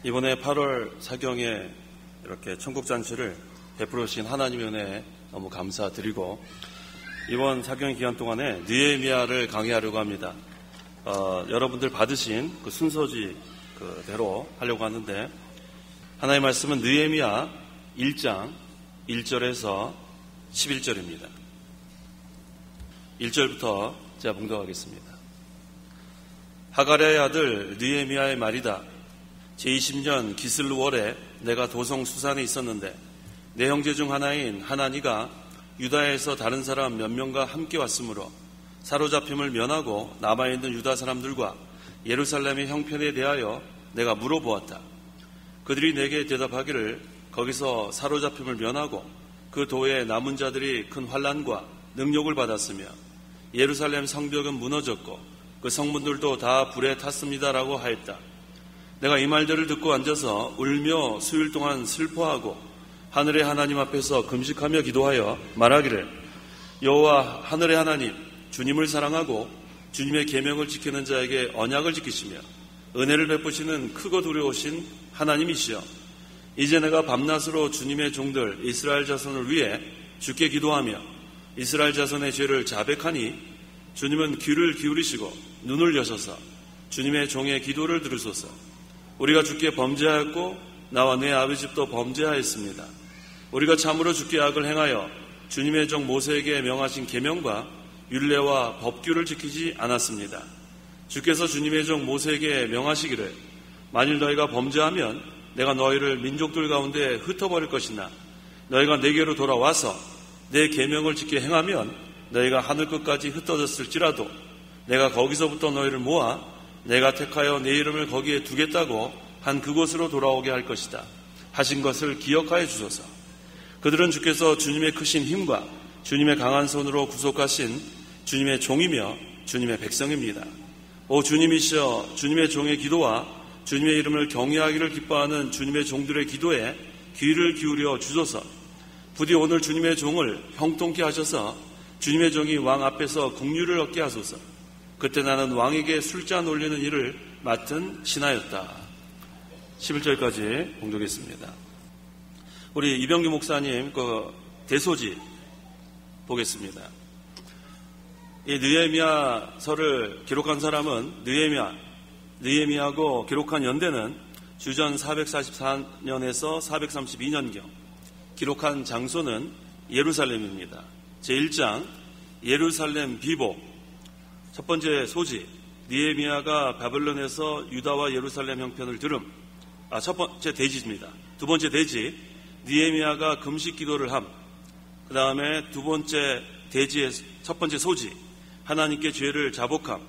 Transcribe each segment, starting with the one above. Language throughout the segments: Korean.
이번에 8월 사경에 이렇게 천국잔치를 베풀어 주신 하나님의 은혜에 너무 감사드리고, 이번 사경 기간 동안에 느헤미야를 강의하려고 합니다. 여러분들 받으신 그 순서지 그대로 하려고 하는데, 하나님의 말씀은 느헤미야 1장 1절에서 11절입니다. 1절부터 제가 봉독하겠습니다. 하가랴의 아들 느헤미야의 말이다. 제20년 기슬루월에 내가 도성 수산에 있었는데 내 형제 중 하나인 하나니가 유다에서 다른 사람 몇 명과 함께 왔으므로 사로잡힘을 면하고 남아있는 유다 사람들과 예루살렘의 형편에 대하여 내가 물어보았다. 그들이 내게 대답하기를 거기서 사로잡힘을 면하고 그 도에 남은 자들이 큰 환난과 능욕을 받았으며 예루살렘 성벽은 무너졌고 그 성문들도 다 불에 탔습니다라고 하였다. 내가 이 말들을 듣고 앉아서 울며 수일 동안 슬퍼하고 하늘의 하나님 앞에서 금식하며 기도하여 말하기를, 여호와 하늘의 하나님, 주님을 사랑하고 주님의 계명을 지키는 자에게 언약을 지키시며 은혜를 베푸시는 크고 두려우신 하나님이시여, 이제 내가 밤낮으로 주님의 종들 이스라엘 자손을 위해 주께 기도하며 이스라엘 자손의 죄를 자백하니 주님은 귀를 기울이시고 눈을 여셔서 주님의 종의 기도를 들으소서. 우리가 주께 범죄하였고 나와 내 아버지 집도 범죄하였습니다. 우리가 참으로 주께 악을 행하여 주님의 종 모세에게 명하신 계명과 율례와 법규를 지키지 않았습니다. 주께서 주님의 종 모세에게 명하시기를, 만일 너희가 범죄하면 내가 너희를 민족들 가운데 흩어버릴 것이나 너희가 내게로 돌아와서 내 계명을 지켜 행하면 너희가 하늘 끝까지 흩어졌을지라도 내가 거기서부터 너희를 모아 내가 택하여 내 이름을 거기에 두겠다고 한 그곳으로 돌아오게 할 것이다 하신 것을 기억하여 주소서. 그들은 주께서 주님의 크신 힘과 주님의 강한 손으로 구속하신 주님의 종이며 주님의 백성입니다. 오 주님이시여, 주님의 종의 기도와 주님의 이름을 경외하기를 기뻐하는 주님의 종들의 기도에 귀를 기울여 주소서. 부디 오늘 주님의 종을 형통케 하셔서 주님의 종이 왕 앞에서 긍휼을 얻게 하소서. 그때 나는 왕에게 술잔 올리는 일을 맡은 신하였다. 11절까지 봉독했습니다. 우리 이병규 목사님 그 대소지 보겠습니다. 이 느헤미야서를 기록한 사람은 느헤미야고 기록한 연대는 주전 444년에서 432년경, 기록한 장소는 예루살렘입니다. 제1장 예루살렘 비복. 첫 번째 소지, 느헤미야가 바벨론에서 유다와 예루살렘 형편을 들음. 첫 번째 대지입니다. 두 번째 대지, 느헤미야가 금식 기도를 함. 그 다음에 두 번째 대지의 첫 번째 소지, 하나님께 죄를 자복함.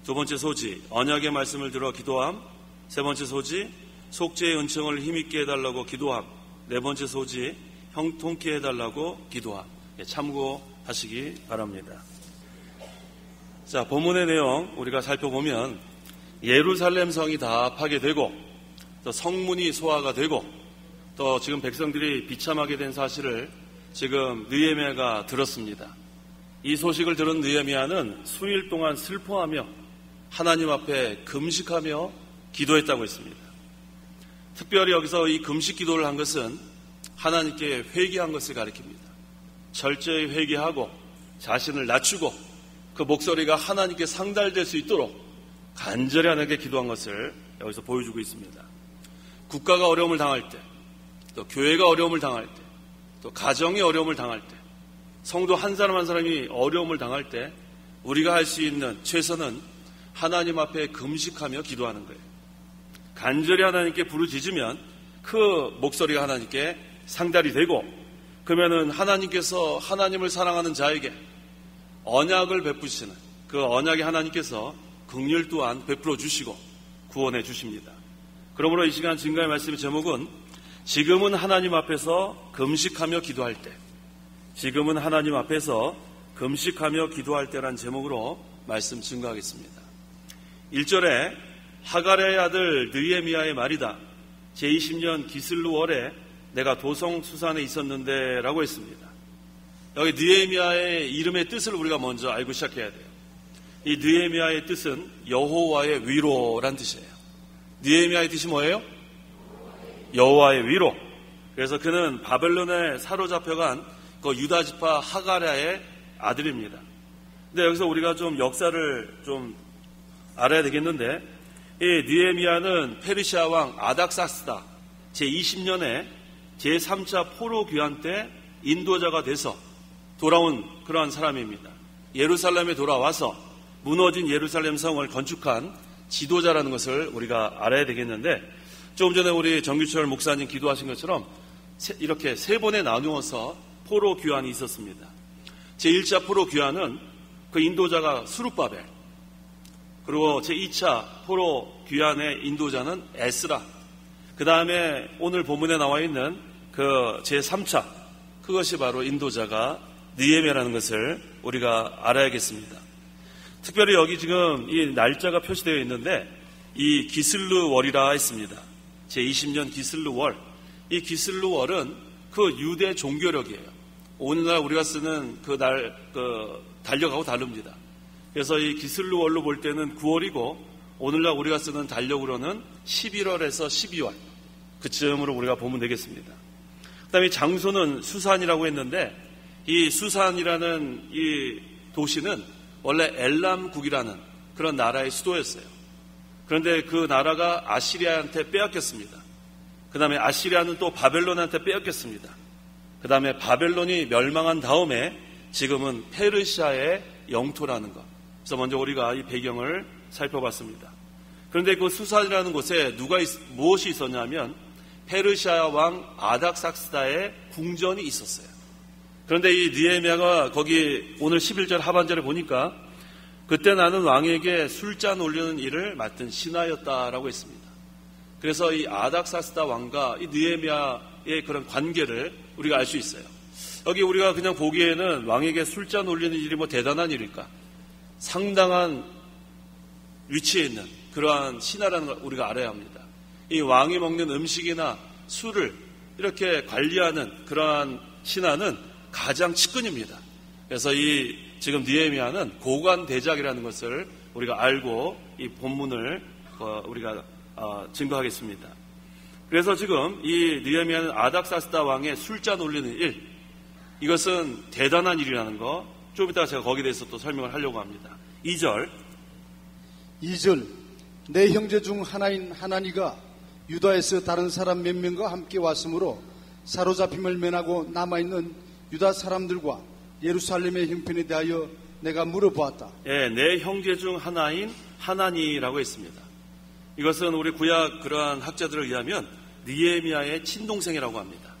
두 번째 소지, 언약의 말씀을 들어 기도함. 세 번째 소지, 속죄의 은총을 힘있게 해달라고 기도함. 네 번째 소지, 형통케 해달라고 기도함. 참고하시기 바랍니다. 자, 본문의 내용 우리가 살펴보면 예루살렘 성이 다 파괴되고 또 성문이 소화가 되고 또 지금 백성들이 비참하게 된 사실을 지금 느헤미야가 들었습니다. 이 소식을 들은 느헤미야는 수일 동안 슬퍼하며 하나님 앞에 금식하며 기도했다고 했습니다. 특별히 여기서 이 금식 기도를 한 것은 하나님께 회개한 것을 가리킵니다. 철저히 회개하고 자신을 낮추고 그 목소리가 하나님께 상달될 수 있도록 간절히 하나님께 기도한 것을 여기서 보여주고 있습니다. 국가가 어려움을 당할 때, 또 교회가 어려움을 당할 때, 또 가정이 어려움을 당할 때, 성도 한 사람 한 사람이 어려움을 당할 때 우리가 할 수 있는 최선은 하나님 앞에 금식하며 기도하는 거예요. 간절히 하나님께 부르짖으면 그 목소리가 하나님께 상달이 되고, 그러면은 하나님께서 하나님을 사랑하는 자에게 언약을 베푸시는 그 언약의 하나님께서 긍휼 또한 베풀어 주시고 구원해 주십니다. 그러므로 이 시간 증거의 말씀의 제목은 지금은 하나님 앞에서 금식하며 기도할 때, 지금은 하나님 앞에서 금식하며 기도할 때란 제목으로 말씀 증거하겠습니다. 1절에 하가랴의 아들 느헤미야의 말이다. 제20년 기슬루월에 내가 도성 수산에 있었는데 라고 했습니다. 여기 느헤미야의 이름의 뜻을 우리가 먼저 알고 시작해야 돼요. 이 느헤미야의 뜻은 여호와의 위로란 뜻이에요. 느헤미야의 뜻이 뭐예요? 여호와의 위로. 그래서 그는 바벨론에 사로잡혀간 그 유다 지파 하가랴의 아들입니다. 근데 여기서 우리가 좀 역사를 좀 알아야 되겠는데, 이 느헤미야는 페르시아 왕 아닥사스다 제20년에 제3차 포로 귀환 때 인도자가 돼서 돌아온 그러한 사람입니다. 예루살렘에 돌아와서 무너진 예루살렘 성을 건축한 지도자라는 것을 우리가 알아야 되겠는데, 조금 전에 우리 정규철 목사님 기도하신 것처럼 이렇게 세 번에 나누어서 포로 귀환이 있었습니다. 제1차 포로 귀환은 그 인도자가 수룹바벨, 그리고 제2차 포로 귀환의 인도자는 에스라, 그 다음에 오늘 본문에 나와 있는 그 제3차, 그것이 바로 인도자가 느헤미야라는 것을 우리가 알아야겠습니다. 특별히 여기 지금 이 날짜가 표시되어 있는데, 이 기슬루월이라 했습니다. 제20년 기슬루월. 이 기슬루월은 그 유대 종교력이에요. 오늘날 우리가 쓰는 그 달력하고 다릅니다. 그래서 이 기슬루월로 볼 때는 9월이고, 오늘날 우리가 쓰는 달력으로는 11월에서 12월. 그쯤으로 우리가 보면 되겠습니다. 그 다음에 장소는 수산이라고 했는데, 이 수산이라는 이 도시는 원래 엘람국이라는 그런 나라의 수도였어요. 그런데 그 나라가 아시리아한테 빼앗겼습니다. 그 다음에 아시리아는 또 바벨론한테 빼앗겼습니다. 그 다음에 바벨론이 멸망한 다음에 지금은 페르시아의 영토라는 것. 그래서 먼저 우리가 이 배경을 살펴봤습니다. 그런데 그 수산이라는 곳에 무엇이 있었냐면 페르시아 왕 아닥삭스다의 궁전이 있었어요. 그런데 이 느헤미야가 거기 오늘 11절 하반절에 보니까 그때 나는 왕에게 술잔 올리는 일을 맡은 신하였다라고 했습니다. 그래서 이 아닥사스다 왕과 이 느헤미야의 그런 관계를 우리가 알 수 있어요. 여기 우리가 그냥 보기에는 왕에게 술잔 올리는 일이 뭐 대단한 일일까? 상당한 위치에 있는 그러한 신하라는 걸 우리가 알아야 합니다. 이 왕이 먹는 음식이나 술을 이렇게 관리하는 그러한 신하는 가장 측근입니다. 그래서 이 지금 느헤미야는 고관대작이라는 것을 우리가 알고 이 본문을 우리가 증거하겠습니다. 그래서 지금 이 느헤미야는 아닥사스다 왕의 술잔 올리는 일, 이것은 대단한 일이라는 거, 좀 이따가 제가 거기에 대해서 또 설명을 하려고 합니다. 2절 내 형제 중 하나인 하나니가 유다에서 다른 사람 몇 명과 함께 왔으므로 사로잡힘을 면하고 남아있는 유다 사람들과 예루살렘의 형편에 대하여 내가 물어보았다. 예, 내 형제 중 하나인 하나니라고 했습니다. 이것은 우리 구약 그러한 학자들에 의하면 느헤미야의 친동생이라고 합니다.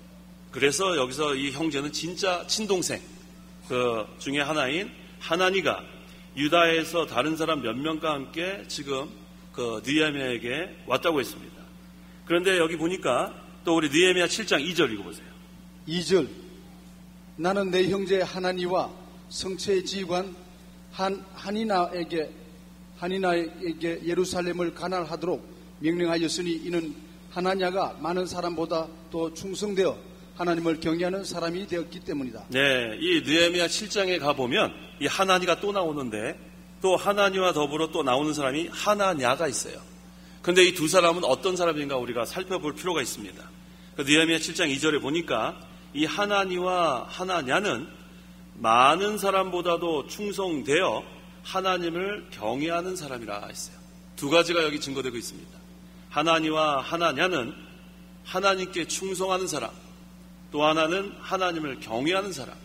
그래서 여기서 이 형제는 진짜 친동생 그 중에 하나인 하나니가 유다에서 다른 사람 몇 명과 함께 지금 그 느헤미야에게 왔다고 했습니다. 그런데 여기 보니까 또 우리 느헤미야 7장 2절 읽어보세요. 2절 나는 내 형제 하나니와 성체의 지휘관 하니나에게 예루살렘을 관할하도록 명령하였으니 이는 하나냐가 많은 사람보다 더 충성되어 하나님을 경외하는 사람이 되었기 때문이다. 네, 이 느헤미야 7장에 가보면 이 하나니가 또 나오는데, 또 하나니와 더불어 또 나오는 사람이 하나냐가 있어요. 그런데 이 두 사람은 어떤 사람인가 우리가 살펴볼 필요가 있습니다. 느헤미야 7장 2절에 보니까 이 하나니와 하나냐는 많은 사람보다도 충성되어 하나님을 경외하는 사람이라 했어요. 두 가지가 여기 증거되고 있습니다. 하나니와 하나냐는 하나님께 충성하는 사람, 또 하나는 하나님을 경외하는 사람.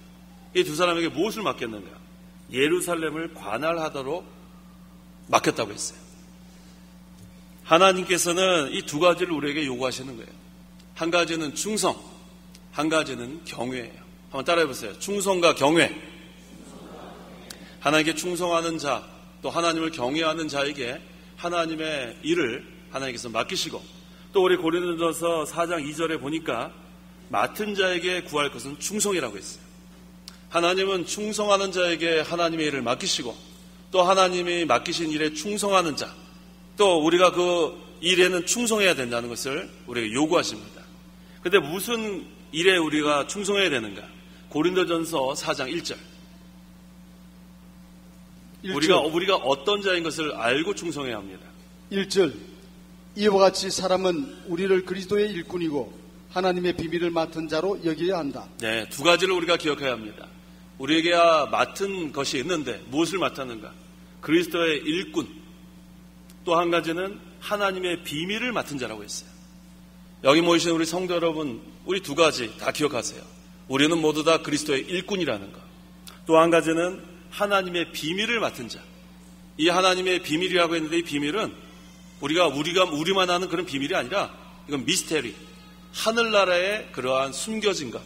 이 두 사람에게 무엇을 맡겼는가? 예루살렘을 관할하도록 맡겼다고 했어요. 하나님께서는 이 두 가지를 우리에게 요구하시는 거예요. 한 가지는 충성, 한 가지는 경외예요. 한번 따라해보세요. 충성과 경외. 하나님께 충성하는 자, 또 하나님을 경외하는 자에게 하나님의 일을 하나님께서 맡기시고, 또 우리 고린도전서 4장 2절에 보니까 맡은 자에게 구할 것은 충성이라고 했어요. 하나님은 충성하는 자에게 하나님의 일을 맡기시고, 또 하나님이 맡기신 일에 충성하는 자, 또 우리가 그 일에는 충성해야 된다는 것을 우리에게 요구하십니다. 그런데 무슨 일에 우리가 충성해야 되는가? 고린도전서 4장 1절. 우리가 어떤 자인 것을 알고 충성해야 합니다. 1절 이와 같이 사람은 우리를 그리스도의 일꾼이고 하나님의 비밀을 맡은 자로 여겨야 한다. 네, 두 가지를 우리가 기억해야 합니다. 우리에게 맡은 것이 있는데 무엇을 맡았는가? 그리스도의 일꾼. 또 한 가지는 하나님의 비밀을 맡은 자라고 했어요. 여기 모이신 우리 성도 여러분, 우리 두 가지 다 기억하세요. 우리는 모두 다 그리스도의 일꾼이라는 것. 또 한 가지는 하나님의 비밀을 맡은 자. 이 하나님의 비밀이라고 했는데 이 비밀은 우리만 아는 그런 비밀이 아니라 이건 미스테리. 하늘나라의 그러한 숨겨진 것.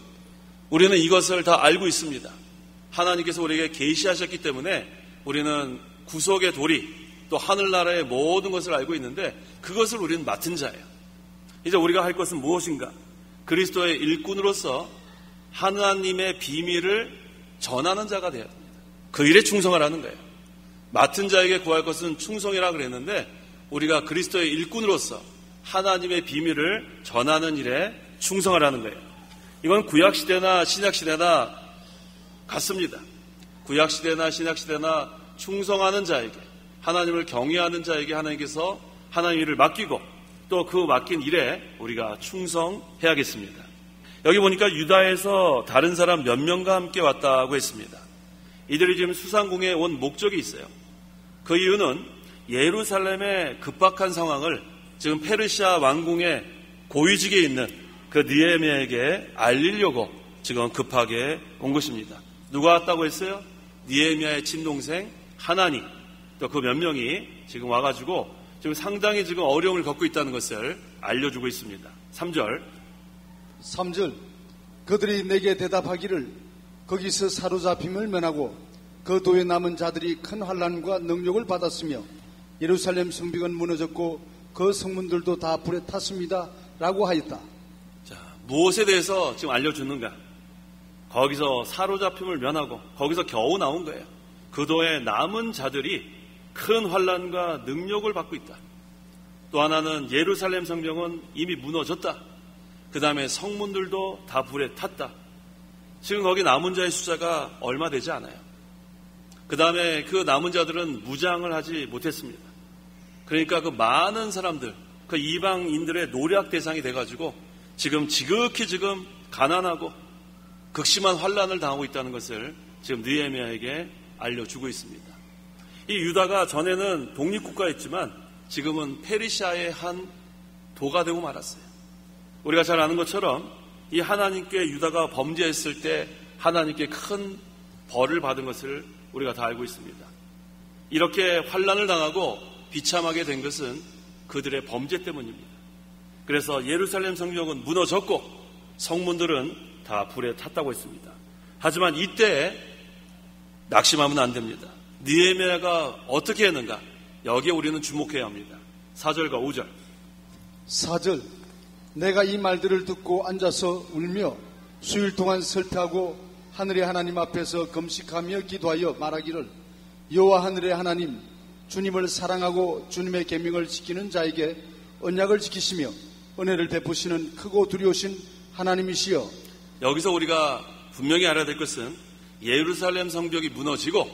우리는 이것을 다 알고 있습니다. 하나님께서 우리에게 계시하셨기 때문에 우리는 구속의 도리 또 하늘나라의 모든 것을 알고 있는데 그것을 우리는 맡은 자예요. 이제 우리가 할 것은 무엇인가? 그리스도의 일꾼으로서 하나님의 비밀을 전하는 자가 되어야 됩니다. 그 일에 충성하라는 거예요. 맡은 자에게 구할 것은 충성이라 그랬는데 우리가 그리스도의 일꾼으로서 하나님의 비밀을 전하는 일에 충성하라는 거예요. 이건 구약시대나 신약시대나 같습니다. 구약시대나 신약시대나 충성하는 자에게 하나님을 경외하는 자에게 하나님께서 하나님의 일을 맡기고 또 그 맡긴 일에 우리가 충성해야겠습니다. 여기 보니까 유다에서 다른 사람 몇 명과 함께 왔다고 했습니다. 이들이 지금 수상궁에 온 목적이 있어요. 그 이유는 예루살렘의 급박한 상황을 지금 페르시아 왕궁의 고위직에 있는 그 느헤미야에게 알리려고 지금 급하게 온 것입니다. 누가 왔다고 했어요? 느헤미야의 친동생 하나니 또 그 몇 명이 지금 와가지고 지금 상당히 지금 어려움을 겪고 있다는 것을 알려주고 있습니다. 3절 그들이 내게 대답하기를 거기서 사로잡힘을 면하고 그 도에 남은 자들이 큰 환난과 능욕을 받았으며 예루살렘 성벽은 무너졌고 그 성문들도 다 불에 탔습니다 라고 하였다. 자, 무엇에 대해서 지금 알려주는가? 거기서 사로잡힘을 면하고 거기서 겨우 나온 거예요. 그 도에 남은 자들이 큰 환난과 능욕을 받고 있다. 또 하나는 예루살렘 성벽은 이미 무너졌다. 그 다음에 성문들도 다 불에 탔다. 지금 거기 남은 자의 숫자가 얼마 되지 않아요. 그 다음에 그 남은 자들은 무장을 하지 못했습니다. 그러니까 그 많은 사람들, 그 이방인들의 노략 대상이 돼가지고 지금 지극히 지금 가난하고 극심한 환난을 당하고 있다는 것을 지금 느헤미야에게 알려주고 있습니다. 이 유다가 전에는 독립국가였지만 지금은 페르시아의 한 도가 되고 말았어요. 우리가 잘 아는 것처럼 이 하나님께 유다가 범죄했을 때 하나님께 큰 벌을 받은 것을 우리가 다 알고 있습니다. 이렇게 환난을 당하고 비참하게 된 것은 그들의 범죄 때문입니다. 그래서 예루살렘 성벽은 무너졌고 성문들은 다 불에 탔다고 했습니다. 하지만 이때 낙심하면 안 됩니다. 느헤미야가 어떻게 했는가? 여기에 우리는 주목해야 합니다. 4절과 5절. 4절 내가 이 말들을 듣고 앉아서 울며 수일 동안 설태하고 하늘의 하나님 앞에서 금식하며 기도하여 말하기를 여호와 하늘의 하나님 주님을 사랑하고 주님의 계명을 지키는 자에게 언약을 지키시며 은혜를 베푸시는 크고 두려우신 하나님이시여. 여기서 우리가 분명히 알아야 될 것은 예루살렘 성벽이 무너지고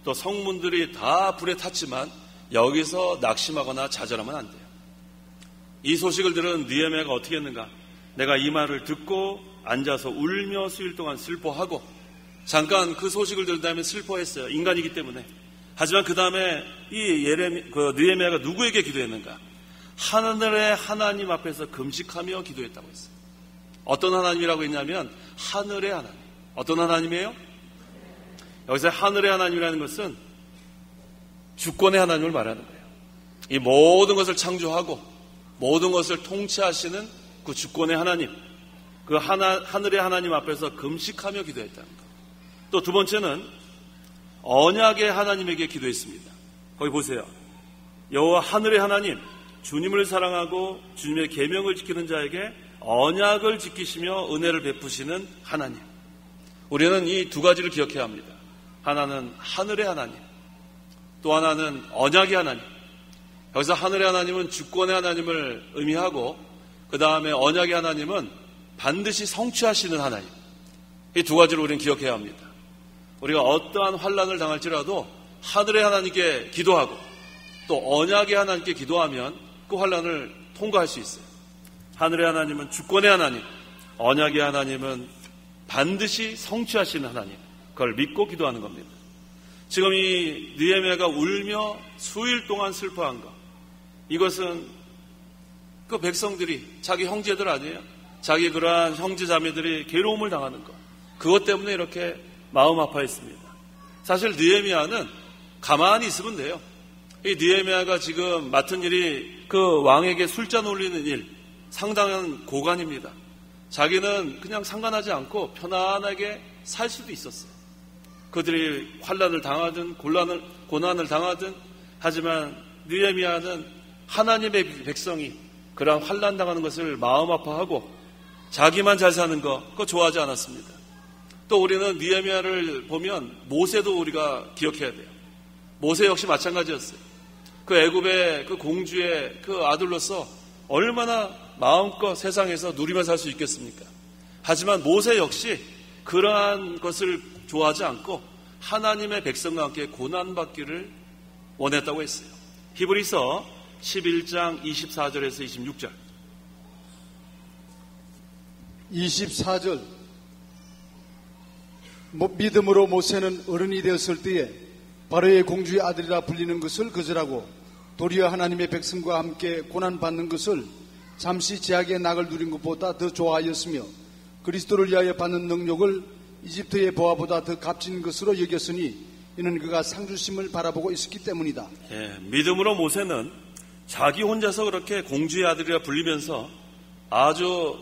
또 성문들이 다 불에 탔지만 여기서 낙심하거나 좌절하면 안 돼요. 이 소식을 들은 느헤미야가 어떻게 했는가? 내가 이 말을 듣고 앉아서 울며 수일 동안 슬퍼하고, 잠깐 그 소식을 들은 다음에 슬퍼했어요. 인간이기 때문에. 하지만 그 다음에 이 느헤미야가 누구에게 기도했는가? 하늘의 하나님 앞에서 금식하며 기도했다고 했어요. 어떤 하나님이라고 했냐면 하늘의 하나님. 어떤 하나님이에요? 여기서 하늘의 하나님이라는 것은 주권의 하나님을 말하는 거예요. 이 모든 것을 창조하고 모든 것을 통치하시는 그 주권의 하나님, 그 하늘의 하나님 앞에서 금식하며 기도했다는 것. 또 두 번째는 언약의 하나님에게 기도했습니다. 거기 보세요. 여호와 하늘의 하나님, 주님을 사랑하고 주님의 계명을 지키는 자에게 언약을 지키시며 은혜를 베푸시는 하나님. 우리는 이 두 가지를 기억해야 합니다. 하나는 하늘의 하나님, 또 하나는 언약의 하나님. 여기서 하늘의 하나님은 주권의 하나님을 의미하고 그 다음에 언약의 하나님은 반드시 성취하시는 하나님. 이 두 가지를 우리는 기억해야 합니다. 우리가 어떠한 환난을 당할지라도 하늘의 하나님께 기도하고 또 언약의 하나님께 기도하면 그 환난을 통과할 수 있어요. 하늘의 하나님은 주권의 하나님, 언약의 하나님은 반드시 성취하시는 하나님, 그걸 믿고 기도하는 겁니다. 지금 이 느헤미야가 울며 수일 동안 슬퍼한 것, 이것은 그 백성들이 자기 형제들 아니에요? 자기 그러한 형제 자매들이 괴로움을 당하는 것, 그것 때문에 이렇게 마음 아파했습니다. 사실 느헤미야는 가만히 있으면 돼요. 이 느헤미야가 지금 맡은 일이 그 왕에게 술잔 올리는 일, 상당한 고관입니다. 자기는 그냥 상관하지 않고 편안하게 살 수도 있었어요. 그들이 환난을 당하든 고난을 당하든, 하지만 느헤미야는 하나님의 백성이 그러한 환난 당하는 것을 마음 아파하고 자기만 잘 사는 거, 그거 좋아하지 않았습니다. 또 우리는 느헤미야를 보면 모세도 우리가 기억해야 돼요. 모세 역시 마찬가지였어요. 그 애굽의 그 공주의 그 아들로서 얼마나 마음껏 세상에서 누리며 살 수 있겠습니까? 하지만 모세 역시 그러한 것을 좋아하지 않고 하나님의 백성과 함께 고난받기를 원했다고 했어요. 히브리서 11장 24절에서 26절. 24절. 믿음으로 모세는 어른이 되었을 때에 바로의 공주의 아들이라 불리는 것을 거절하고 도리어 하나님의 백성과 함께 고난받는 것을 잠시 제약의 낙을 누린 것보다 더 좋아하였으며 그리스도를 위하여 받는 능력을 이집트의 보화보다 더 값진 것으로 여겼으니 이는 그가 상주심을 바라보고 있었기 때문이다. 믿음으로 모세는 자기 혼자서 그렇게 공주의 아들이라 불리면서 아주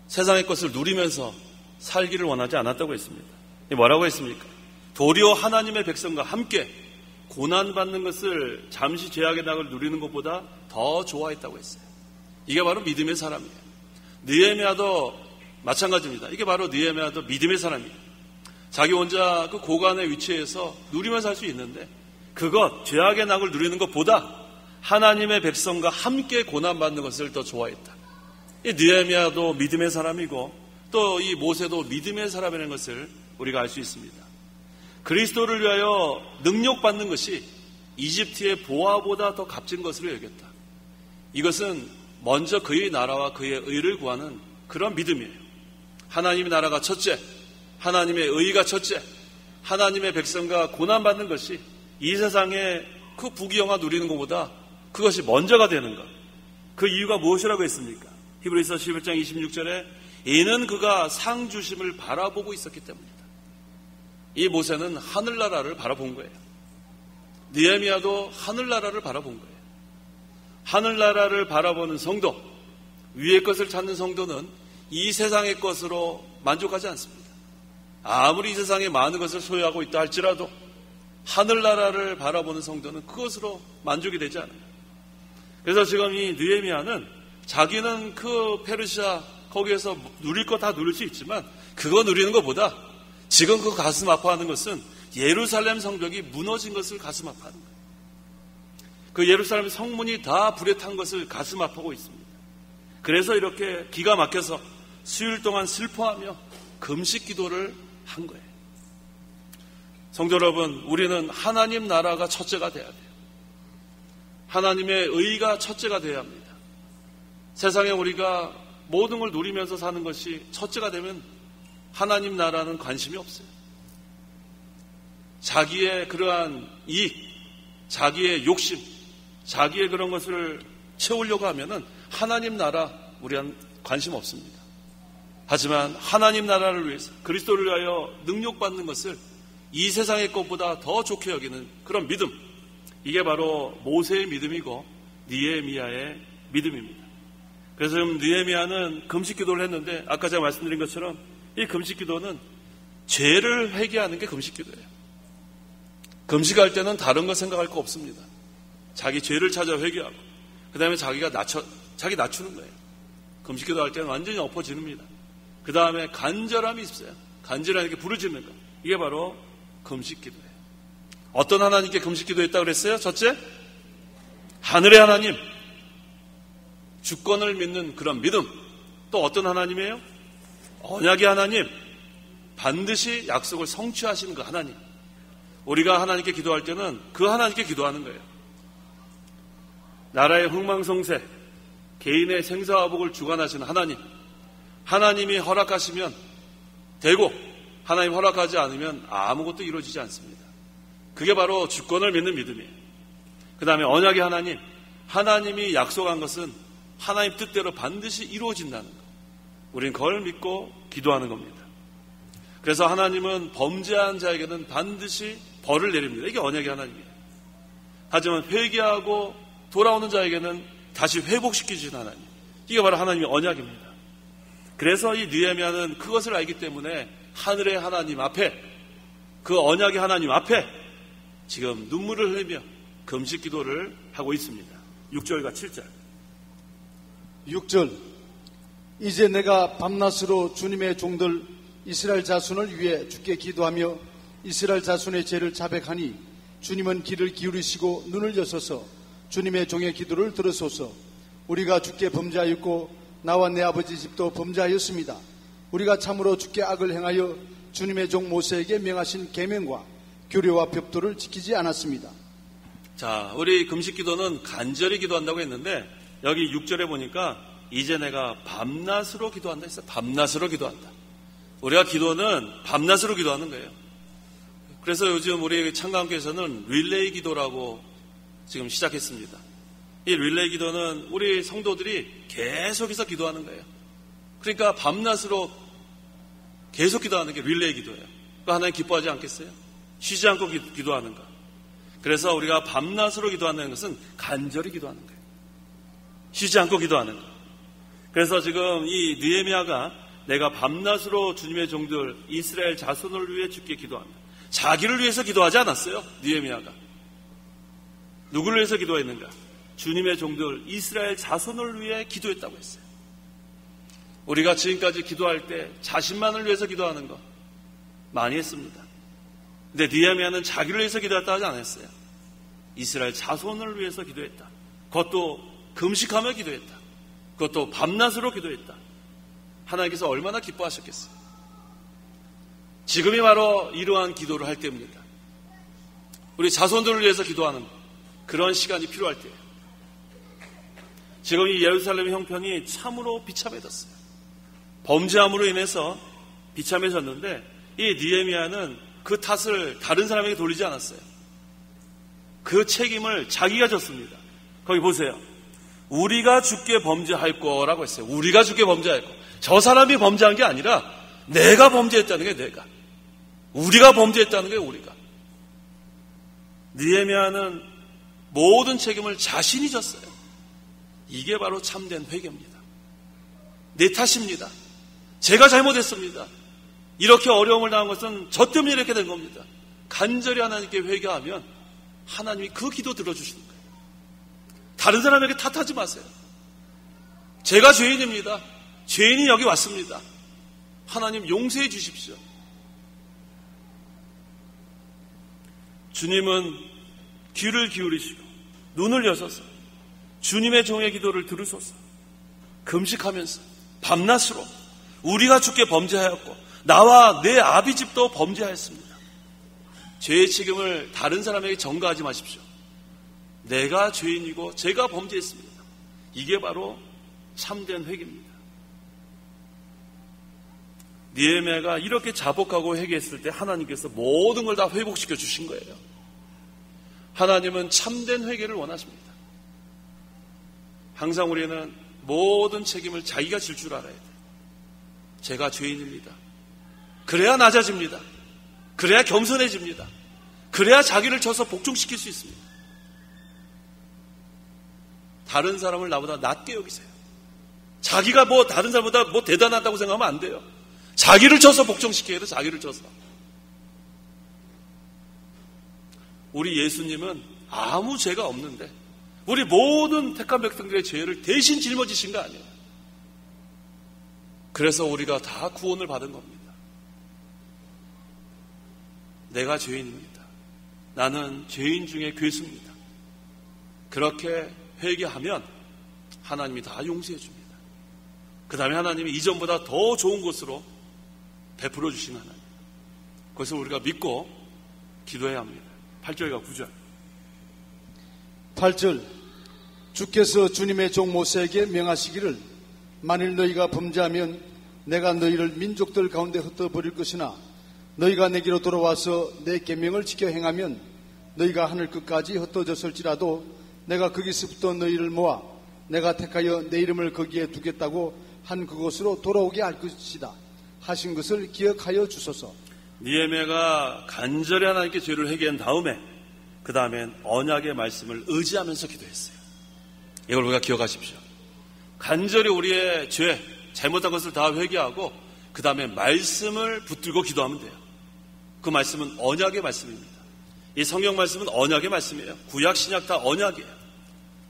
세상의 것을 누리면서 살기를 원하지 않았다고 했습니다. 뭐라고 했습니까? 도리어 하나님의 백성과 함께 고난받는 것을 잠시 죄악의 낙을 누리는 것보다 더 좋아했다고 했어요. 이게 바로 믿음의 사람이에요. 느헤미야도 마찬가지입니다. 이게 바로 느헤미야도 믿음의 사람이에요. 자기 혼자 그 고관의 위치에서 누리며 살 수 있는데 그것, 죄악의 낙을 누리는 것보다 하나님의 백성과 함께 고난받는 것을 더 좋아했다. 이 느헤미야도 믿음의 사람이고 또 이 모세도 믿음의 사람이라는 것을 우리가 알 수 있습니다. 그리스도를 위하여 능력받는 것이 이집트의 보화보다 더 값진 것으로 여겼다. 이것은 먼저 그의 나라와 그의 의를 구하는 그런 믿음이에요. 하나님의 나라가 첫째, 하나님의 의가 첫째, 하나님의 백성과 고난받는 것이 이 세상의 그 부귀영화 누리는 것보다 그것이 먼저가 되는 것. 그 이유가 무엇이라고 했습니까? 히브리서 11장 26절에 이는 그가 상 주심을 바라보고 있었기 때문이다. 이 모세는 하늘나라를 바라본 거예요. 느헤미야도 하늘나라를 바라본 거예요. 하늘나라를 바라보는 성도, 위의 것을 찾는 성도는 이 세상의 것으로 만족하지 않습니다. 아무리 이 세상에 많은 것을 소유하고 있다 할지라도 하늘나라를 바라보는 성도는 그것으로 만족이 되지 않아요. 그래서 지금 이 느헤미야는 자기는 그 페르시아 거기에서 누릴 거 다 누릴 수 있지만 그거 누리는 것보다 지금 그 가슴 아파하는 것은 예루살렘 성벽이 무너진 것을 가슴 아파하는 거예요. 그 예루살렘 성문이 다 불에 탄 것을 가슴 아파하고 있습니다. 그래서 이렇게 기가 막혀서 수일 동안 슬퍼하며 금식 기도를 한 거예요. 성도 여러분, 우리는 하나님 나라가 첫째가 돼야 돼요. 하나님의 의가 첫째가 돼야 합니다. 세상에 우리가 모든 걸 누리면서 사는 것이 첫째가 되면 하나님 나라는 관심이 없어요. 자기의 그러한 이익, 자기의 욕심, 자기의 그런 것을 채우려고 하면은 하나님 나라 우리한 관심 없습니다. 하지만 하나님 나라를 위해서 그리스도를 위하여 능력받는 것을 이 세상의 것보다 더 좋게 여기는 그런 믿음, 이게 바로 모세의 믿음이고 느헤미야의 믿음입니다. 그래서 지금 느헤미야는 금식 기도를 했는데 아까 제가 말씀드린 것처럼 이 금식 기도는 죄를 회개하는 게 금식 기도예요. 금식할 때는 다른 거 생각할 거 없습니다. 자기 죄를 찾아 회개하고 그 다음에 자기 낮추는 거예요. 금식 기도할 때는 완전히 엎어지릅니다. 그 다음에 간절함이 있어요. 간절하게 부르짖는 것. 이게 바로 금식 기도예요. 어떤 하나님께 금식 기도했다고 그랬어요? 첫째, 하늘의 하나님, 주권을 믿는 그런 믿음. 또 어떤 하나님이에요? 언약의 하나님, 반드시 약속을 성취하시는 그 하나님. 우리가 하나님께 기도할 때는 그 하나님께 기도하는 거예요. 나라의 흥망성쇠, 개인의 생사화복을 주관하시는 하나님, 하나님이 허락하시면 되고 하나님 허락하지 않으면 아무것도 이루어지지 않습니다. 그게 바로 주권을 믿는 믿음이에요. 그 다음에 언약의 하나님, 하나님이 약속한 것은 하나님 뜻대로 반드시 이루어진다는 것, 우린 그걸 믿고 기도하는 겁니다. 그래서 하나님은 범죄한 자에게는 반드시 벌을 내립니다. 이게 언약의 하나님이에요. 하지만 회개하고 돌아오는 자에게는 다시 회복시키시는 하나님, 이게 바로 하나님의 언약입니다. 그래서 이 느헤미야는 그것을 알기 때문에 하늘의 하나님 앞에, 그 언약의 하나님 앞에 지금 눈물을 흘리며 금식 기도를 하고 있습니다. 6절과 7절. 6절. 이제 내가 밤낮으로 주님의 종들 이스라엘 자손을 위해 주께 기도하며 이스라엘 자손의 죄를 자백하니 주님은 귀를 기울이시고 눈을 여셔서 주님의 종의 기도를 들으소서. 우리가 주께 범죄하였고 나와 내 아버지 집도 범죄하였습니다. 우리가 참으로 주께 악을 행하여 주님의 종 모세에게 명하신 계명과 규례와 법도를 지키지 않았습니다. 자, 우리 금식 기도는 간절히 기도한다고 했는데 여기 6절에 보니까 이제 내가 밤낮으로 기도한다 했어요. 밤낮으로 기도한다. 우리가 기도는 밤낮으로 기도하는 거예요. 그래서 요즘 우리 창강교회에서는 릴레이 기도라고 지금 시작했습니다. 이 릴레이 기도는 우리 성도들이 계속해서 기도하는 거예요. 그러니까 밤낮으로 계속 기도하는 게 릴레이 기도예요. 하나님 기뻐하지 않겠어요? 쉬지 않고 기도하는 거. 그래서 우리가 밤낮으로 기도하는 것은 간절히 기도하는 거예요. 쉬지 않고 기도하는 거. 그래서 지금 이 느헤미야가 내가 밤낮으로 주님의 종들 이스라엘 자손을 위해 주께 기도한다. 자기를 위해서 기도하지 않았어요. 느헤미야가. 누구를 위해서 기도했는가? 주님의 종들 이스라엘 자손을 위해 기도했다고 했어요. 우리가 지금까지 기도할 때 자신만을 위해서 기도하는 거 많이 했습니다. 근데 느헤미야는 자기를 위해서 기도했다 하지 않았어요. 이스라엘 자손을 위해서 기도했다. 그것도 금식하며 기도했다. 그것도 밤낮으로 기도했다. 하나님께서 얼마나 기뻐하셨겠어요. 지금이 바로 이러한 기도를 할 때입니다. 우리 자손들을 위해서 기도하는 그런 시간이 필요할 때예요. 지금 이 예루살렘의 형편이 참으로 비참해졌어요. 범죄함으로 인해서 비참해졌는데 이 느헤미야는 그 탓을 다른 사람에게 돌리지 않았어요. 그 책임을 자기가 졌습니다. 거기 보세요. 우리가 주께 범죄할 거라고 했어요. 우리가 주께 범죄할 거. 저 사람이 범죄한 게 아니라 내가 범죄했다는 게 내가. 우리가 범죄했다는 게 우리가. 느헤미야는 모든 책임을 자신이 졌어요. 이게 바로 참된 회개입니다. 내 탓입니다. 제가 잘못했습니다. 이렇게 어려움을 당한 것은 저 때문에 이렇게 된 겁니다. 간절히 하나님께 회개하면 하나님이 그 기도 들어주시는 거예요. 다른 사람에게 탓하지 마세요. 제가 죄인입니다. 죄인이 여기 왔습니다. 하나님 용서해 주십시오. 주님은 귀를 기울이시고 눈을 여셔서 주님의 종의 기도를 들으소서. 금식하면서 밤낮으로 우리가 주께 범죄하였고 나와 내 아비 집도 범죄하였습니다. 죄의 책임을 다른 사람에게 전가하지 마십시오. 내가 죄인이고 제가 범죄했습니다. 이게 바로 참된 회개입니다. 느헤미야가 이렇게 자복하고 회개했을 때 하나님께서 모든 걸 다 회복시켜 주신 거예요. 하나님은 참된 회개를 원하십니다. 항상 우리는 모든 책임을 자기가 질 줄 알아야 돼요. 제가 죄인입니다. 그래야 낮아집니다. 그래야 겸손해집니다. 그래야 자기를 쳐서 복종시킬 수 있습니다. 다른 사람을 나보다 낮게 여기세요. 자기가 다른 사람보다 대단하다고 생각하면 안 돼요. 자기를 쳐서 복종시켜야 돼요. 자기를 쳐서. 우리 예수님은 아무 죄가 없는데 우리 모든 택한 백성들의 죄를 대신 짊어지신 거 아니에요. 그래서 우리가 다 구원을 받은 겁니다. 내가 죄인입니다. 나는 죄인 중에 괴수입니다. 그렇게 회개하면 하나님이 다 용서해 줍니다. 그 다음에 하나님이 이전보다 더 좋은 곳으로 베풀어 주시는 하나님. 그것을 우리가 믿고 기도해야 합니다. 8절과 9절. 8절. 주께서 주님의 종 모세에게 명하시기를 만일 너희가 범죄하면 내가 너희를 민족들 가운데 흩어버릴 것이나 너희가 내게로 돌아와서 내 계명을 지켜 행하면 너희가 하늘 끝까지 흩어졌을지라도 내가 거기서부터 너희를 모아 내가 택하여 내 이름을 거기에 두겠다고 한 그곳으로 돌아오게 할 것이다 하신 것을 기억하여 주소서. 느헤미야가 간절히 하나님께 죄를 회개한 다음에 그 다음엔 언약의 말씀을 의지하면서 기도했어요. 이걸 우리가 기억하십시오. 간절히 우리의 죄, 잘못한 것을 다 회개하고 그 다음에 말씀을 붙들고 기도하면 돼요. 그 말씀은 언약의 말씀입니다. 이 성경 말씀은 언약의 말씀이에요. 구약, 신약 다 언약이에요.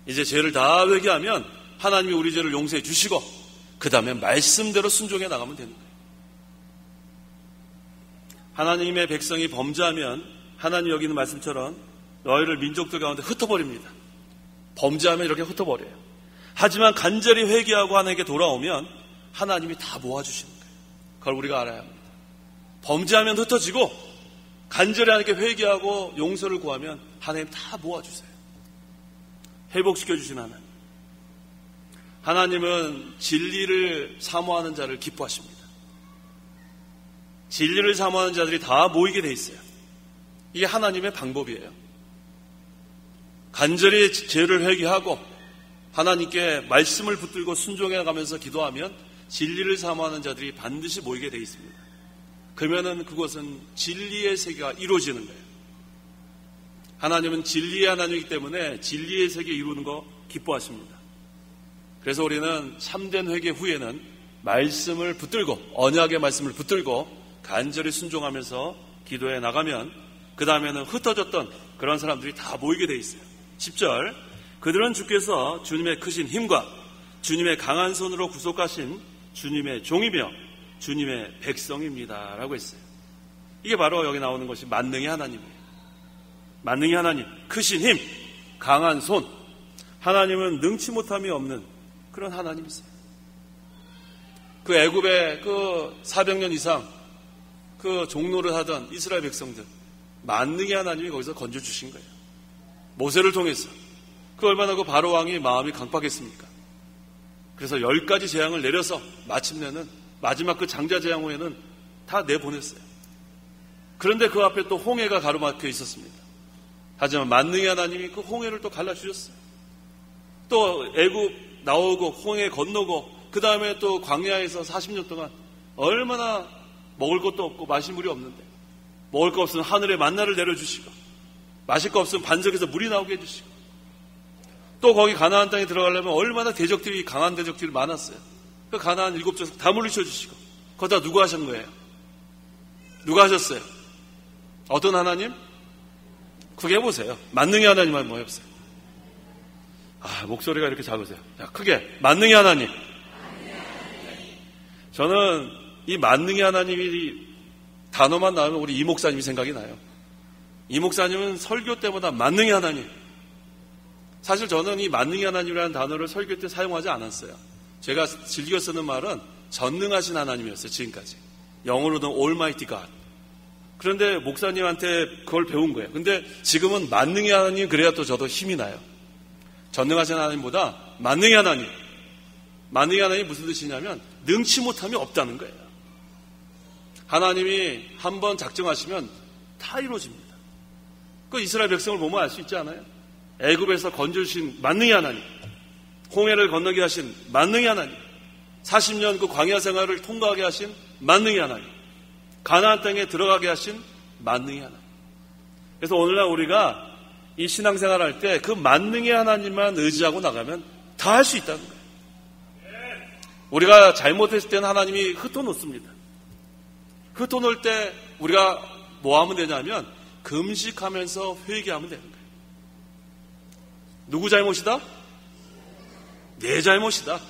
이제 죄를 다 회개하면 하나님이 우리 죄를 용서해 주시고 그 다음에 말씀대로 순종해 나가면 되는 거예요. 하나님의 백성이 범죄하면 하나님 여기 있는 말씀처럼 너희를 민족들 가운데 흩어버립니다. 범죄하면 이렇게 흩어버려요. 하지만 간절히 회개하고 하나님께 돌아오면 하나님이 다 모아주시는 거예요. 그걸 우리가 알아야 합니다. 범죄하면 흩어지고 간절히 하나님께 회개하고 용서를 구하면 하나님 다 모아주세요. 회복시켜주신 하나님. 하나님은 진리를 사모하는 자를 기뻐하십니다. 진리를 사모하는 자들이 다 모이게 돼 있어요. 이게 하나님의 방법이에요. 간절히 죄를 회개하고 하나님께 말씀을 붙들고 순종해 가면서 기도하면 진리를 사모하는 자들이 반드시 모이게 돼 있습니다. 그러면은 그것은 진리의 세계가 이루어지는 거예요. 하나님은 진리의 하나님이기 때문에 진리의 세계 이루는 거 기뻐하십니다. 그래서 우리는 참된 회개 후에는 말씀을 붙들고 언약의 말씀을 붙들고 간절히 순종하면서 기도해 나가면 그 다음에는 흩어졌던 그런 사람들이 다 모이게 돼 있어요. 10절 그들은 주께서 주님의 크신 힘과 주님의 강한 손으로 구속하신 주님의 종이며 주님의 백성입니다 라고 했어요. 이게 바로 여기 나오는 것이 만능의 하나님이에요. 만능의 하나님, 크신 힘, 강한 손. 하나님은 능치 못함이 없는 그런 하나님이세요. 그 애굽의 그 400년 이상 그 종노를 하던 이스라엘 백성들 만능의 하나님이 거기서 건져주신 거예요. 모세를 통해서. 그 얼마나 그 바로 왕이 마음이 강팍했습니까? 그래서 10가지 재앙을 내려서 마침내는 마지막 그 장자 재앙 후에는 다 내보냈어요. 그런데 그 앞에 또 홍해가 가로막혀 있었습니다. 하지만 만능의 하나님이 그 홍해를 또 갈라주셨어요. 또 애굽 나오고 홍해 건너고 그 다음에 또 광야에서 40년 동안 얼마나 먹을 것도 없고 마실 물이 없는데 먹을 거 없으면 하늘에 만나를 내려주시고 마실 거 없으면 반석에서 물이 나오게 해주시고 또 거기 가나안 땅에 들어가려면 얼마나 대적들이 강한 대적들이 많았어요. 그 가나안 7족속 다 물리쳐 주시고 거기다 누가 하신 거예요? 누가 하셨어요? 어떤 하나님? 크게 해보세요. 만능의 하나님만 뭐 해보세요. 목소리가 이렇게 작으세요. 자, 크게 만능의 하나님. 저는 이 만능의 하나님이 단어만 나오면 우리 이 목사님이 생각이 나요. 이 목사님은 설교 때보다 만능의 하나님. 사실 저는 이 만능의 하나님이라는 단어를 설교 때 사용하지 않았어요. 제가 즐겨 쓰는 말은 전능하신 하나님이었어요. 지금까지. 영어로는 Almighty God. 그런데 목사님한테 그걸 배운 거예요. 근데 지금은 만능의 하나님 그래야 또 저도 힘이 나요. 전능하신 하나님보다 만능의 하나님. 만능의 하나님이 무슨 뜻이냐면 능치 못함이 없다는 거예요. 하나님이 한번 작정하시면 다 이루어집니다. 그 이스라엘 백성을 보면 알 수 있지 않아요? 애굽에서 건져주신 만능의 하나님, 홍해를 건너게 하신 만능의 하나님, 40년 그 광야 생활을 통과하게 하신 만능의 하나님, 가나안 땅에 들어가게 하신 만능의 하나님. 그래서 오늘날 우리가 이 신앙생활 할 때 그 만능의 하나님만 의지하고 나가면 다 할 수 있다는 거예요. 우리가 잘못했을 때는 하나님이 흩어놓습니다. 흩어놓을 때 우리가 뭐 하면 되냐면 금식하면서 회개하면 되는 거예요. 누구 잘못이다? 내 잘못이다.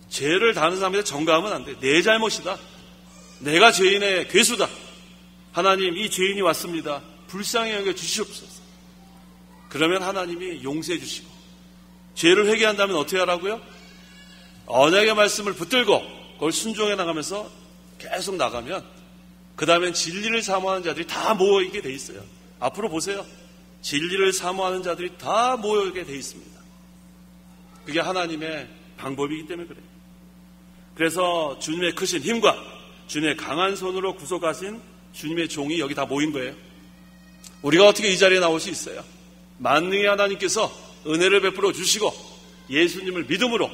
죄를 다른 사람한테 전가하면 안 돼. 내 잘못이다. 내가 죄인의 괴수다. 하나님, 이 죄인이 왔습니다. 불쌍히 여겨 주시옵소서. 그러면 하나님이 용서해 주시고, 죄를 회개한다면 어떻게 하라고요? 언약의 말씀을 붙들고 그걸 순종해 나가면서 계속 나가면 그 다음엔 진리를 사모하는 자들이 다 모이게 돼 있어요. 앞으로 보세요. 진리를 사모하는 자들이 다 모이게 돼 있습니다. 그게 하나님의 방법이기 때문에 그래요. 그래서 주님의 크신 힘과 주님의 강한 손으로 구속하신 주님의 종이 여기 다 모인 거예요. 우리가 어떻게 이 자리에 나올 수 있어요? 만능의 하나님께서 은혜를 베풀어 주시고 예수님을 믿음으로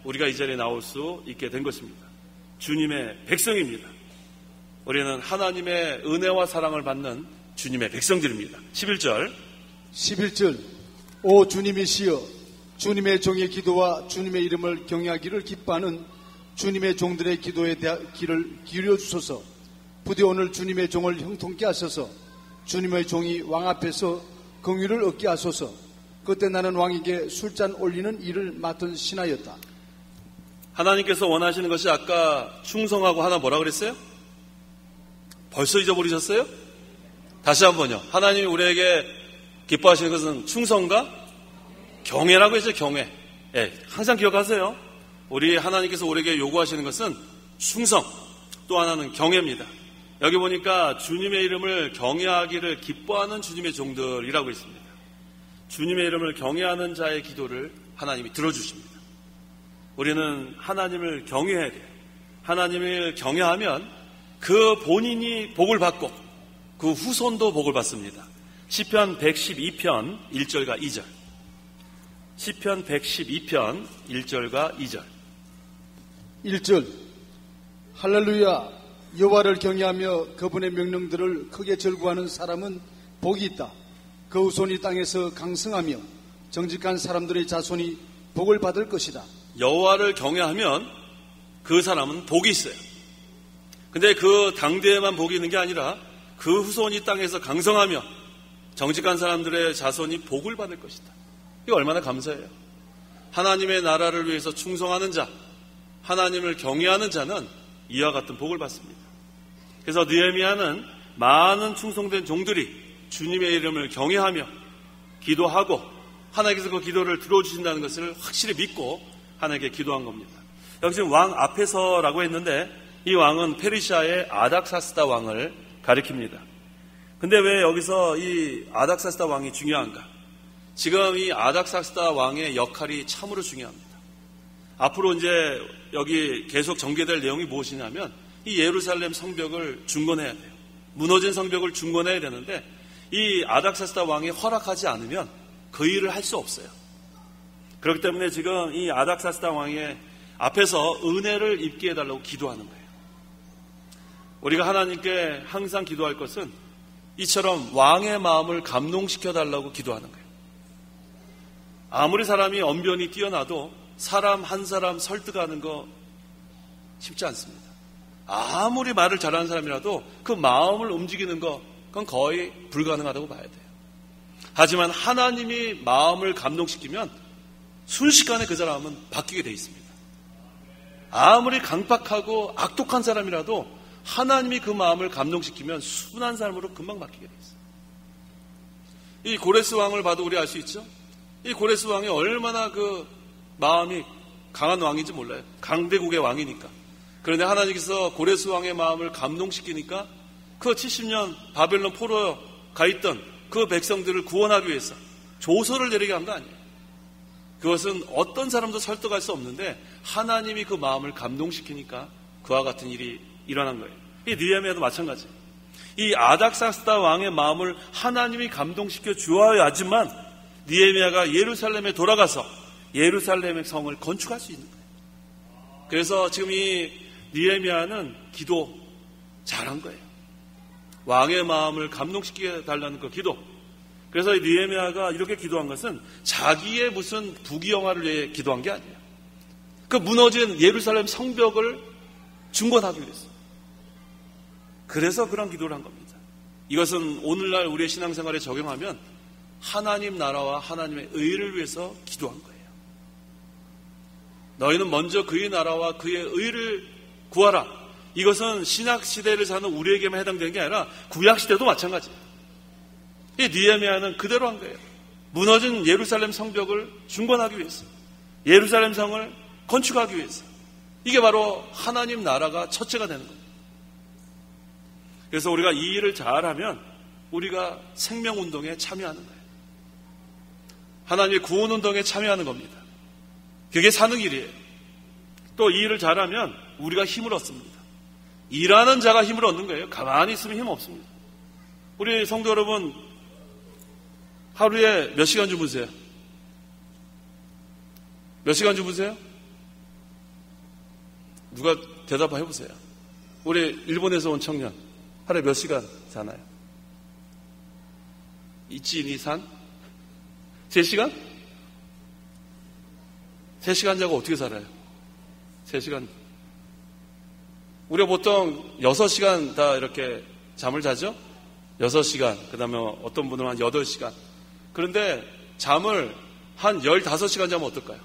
우리가 이 자리에 나올 수 있게 된 것입니다. 주님의 백성입니다. 우리는 하나님의 은혜와 사랑을 받는 주님의 백성들입니다. 11절 오 주님이시여 주님의 종의 기도와 주님의 이름을 경외하기를 기뻐하는 주님의 종들의 기도에 귀를 기울여 주소서. 부디 오늘 주님의 종을 형통케 하소서. 주님의 종이 왕 앞에서 긍휼을 얻게 하소서. 그때 나는 왕에게 술잔 올리는 일을 맡은 신하였다. 하나님께서 원하시는 것이 아까 충성하고 하나 뭐라 그랬어요? 벌써 잊어버리셨어요? 다시 한번요. 하나님이 우리에게 기뻐하시는 것은 충성과 경외라고 했죠. 경외. 예, 항상 기억하세요. 우리 하나님께서 우리에게 요구하시는 것은 충성, 또 하나는 경외입니다. 여기 보니까 주님의 이름을 경외하기를 기뻐하는 주님의 종들이라고 있습니다. 주님의 이름을 경외하는 자의 기도를 하나님이 들어주십니다. 우리는 하나님을 경외해야 돼요. 하나님을 경외하면 그 본인이 복을 받고 그 후손도 복을 받습니다. 시편 112편 1절과 2절. 시편 112편 1절과 2절. 1절 할렐루야 여호와를 경외하며 그분의 명령들을 크게 절구하는 사람은 복이 있다. 그 후손이 땅에서 강성하며 정직한 사람들의 자손이 복을 받을 것이다. 여호와를 경외하면 그 사람은 복이 있어요. 근데 그 당대에만 복이 있는 게 아니라 그 후손이 땅에서 강성하며 정직한 사람들의 자손이 복을 받을 것이다. 이거 얼마나 감사해요. 하나님의 나라를 위해서 충성하는 자, 하나님을 경외하는 자는 이와 같은 복을 받습니다. 그래서 느헤미야는 많은 충성된 종들이 주님의 이름을 경외하며 기도하고 하나님께서 그 기도를 들어주신다는 것을 확실히 믿고 하나님께 기도한 겁니다. 여기 지금 왕 앞에서라고 했는데 이 왕은 페르시아의 아닥사스다 왕을 가리킵니다. 근데 왜 여기서 이 아닥사스다 왕이 중요한가? 지금 이 아닥사스다 왕의 역할이 참으로 중요합니다. 앞으로 이제 여기 계속 전개될 내용이 무엇이냐면 이 예루살렘 성벽을 중건해야 돼요. 무너진 성벽을 중건해야 되는데 이 아닥사스다 왕이 허락하지 않으면 그 일을 할 수 없어요. 그렇기 때문에 지금 이 아닥사스다 왕의 앞에서 은혜를 입게 해달라고 기도하는 거예요. 우리가 하나님께 항상 기도할 것은 이처럼 왕의 마음을 감동시켜달라고 기도하는 거예요. 아무리 사람이 언변이 뛰어나도 사람 한 사람 설득하는 거 쉽지 않습니다. 아무리 말을 잘하는 사람이라도 그 마음을 움직이는 거 그건 거의 불가능하다고 봐야 돼요. 하지만 하나님이 마음을 감동시키면 순식간에 그 사람은 바뀌게 돼 있습니다. 아무리 강박하고 악독한 사람이라도 하나님이 그 마음을 감동시키면 순한 사람으로 금방 바뀌게 돼 있어요. 이 고레스 왕을 봐도 우리 알 수 있죠? 이 고레스 왕이 얼마나 그 마음이 강한 왕인지 몰라요. 강대국의 왕이니까. 그런데 하나님께서 고레스 왕의 마음을 감동시키니까 그 70년 바벨론 포로에 가 있던 그 백성들을 구원하기 위해서 조서를 내리게 한 거 아니에요. 그것은 어떤 사람도 설득할 수 없는데 하나님이 그 마음을 감동시키니까 그와 같은 일이 일어난 거예요. 이 느헤미야도 마찬가지예요. 이 아닥사스다 왕의 마음을 하나님이 감동시켜 주어야지만 느헤미야가 예루살렘에 돌아가서 예루살렘의 성을 건축할 수 있는 거예요. 그래서 지금 이 느헤미야는 기도 잘한 거예요. 왕의 마음을 감동시키게 달라는 그 기도. 그래서 이 느헤미야가 이렇게 기도한 것은 자기의 무슨 부귀영화를 위해 기도한 게 아니에요. 그 무너진 예루살렘 성벽을 중건하기 위해서. 그래서 그런 기도를 한 겁니다. 이것은 오늘날 우리의 신앙생활에 적용하면 하나님 나라와 하나님의 의를 위해서 기도한 거예요. 너희는 먼저 그의 나라와 그의 의를 구하라. 이것은 신약시대를 사는 우리에게만 해당되는 게 아니라 구약시대도 마찬가지예요. 이 느헤미야는 그대로 한 거예요. 무너진 예루살렘 성벽을 중건하기 위해서, 예루살렘 성을 건축하기 위해서. 이게 바로 하나님 나라가 첫째가 되는 거예요. 그래서 우리가 이 일을 잘하면 우리가 생명운동에 참여하는 거예요. 하나님의 구원운동에 참여하는 겁니다. 그게 사는 길이에요. 또 이 일을 잘하면 우리가 힘을 얻습니다. 일하는 자가 힘을 얻는 거예요. 가만히 있으면 힘 없습니다. 우리 성도 여러분, 하루에 몇 시간 주무세요? 몇 시간 주무세요? 누가 대답 해보세요. 우리 일본에서 온 청년, 하루에 몇 시간 자나요? 이치, 이산? 3시간? 3시간 자고 어떻게 살아요? 3시간. 우리가 보통 6시간 다 이렇게 잠을 자죠? 6시간. 그 다음에 어떤 분은 한 8시간. 그런데 잠을 한 15시간 자면 어떨까요?